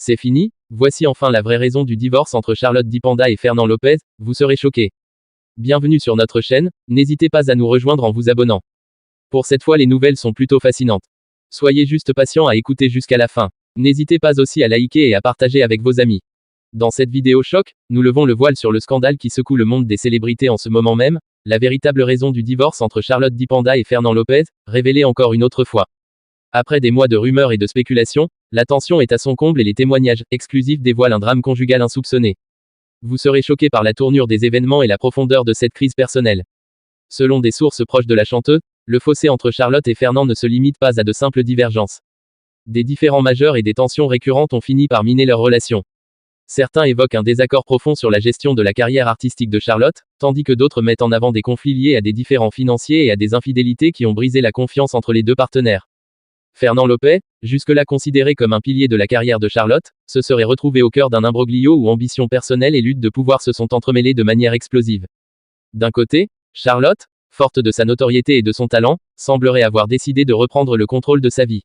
C'est fini, voici enfin la vraie raison du divorce entre Charlotte Dipanda et Fernand Lopez, vous serez choqués. Bienvenue sur notre chaîne, n'hésitez pas à nous rejoindre en vous abonnant. Pour cette fois les nouvelles sont plutôt fascinantes. Soyez juste patient à écouter jusqu'à la fin. N'hésitez pas aussi à liker et à partager avec vos amis. Dans cette vidéo choc, nous levons le voile sur le scandale qui secoue le monde des célébrités en ce moment même, la véritable raison du divorce entre Charlotte Dipanda et Fernand Lopez, révélée encore une autre fois. Après des mois de rumeurs et de spéculations, la tension est à son comble et les témoignages exclusifs dévoilent un drame conjugal insoupçonné. Vous serez choqués par la tournure des événements et la profondeur de cette crise personnelle. Selon des sources proches de la chanteuse, le fossé entre Charlotte et Fernand ne se limite pas à de simples divergences. Des différends majeurs et des tensions récurrentes ont fini par miner leur relation. Certains évoquent un désaccord profond sur la gestion de la carrière artistique de Charlotte, tandis que d'autres mettent en avant des conflits liés à des différends financiers et à des infidélités qui ont brisé la confiance entre les deux partenaires. Fernand Lopez, jusque-là considéré comme un pilier de la carrière de Charlotte, se serait retrouvé au cœur d'un imbroglio où ambition personnelle et lutte de pouvoir se sont entremêlées de manière explosive. D'un côté, Charlotte, forte de sa notoriété et de son talent, semblerait avoir décidé de reprendre le contrôle de sa vie.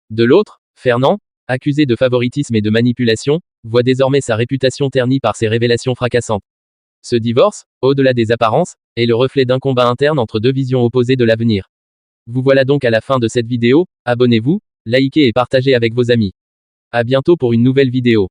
De l'autre, Fernand, accusé de favoritisme et de manipulation, voit désormais sa réputation ternie par ses révélations fracassantes. Ce divorce, au-delà des apparences, est le reflet d'un combat interne entre deux visions opposées de l'avenir. Vous voilà donc à la fin de cette vidéo, abonnez-vous, likez et partagez avec vos amis. À bientôt pour une nouvelle vidéo.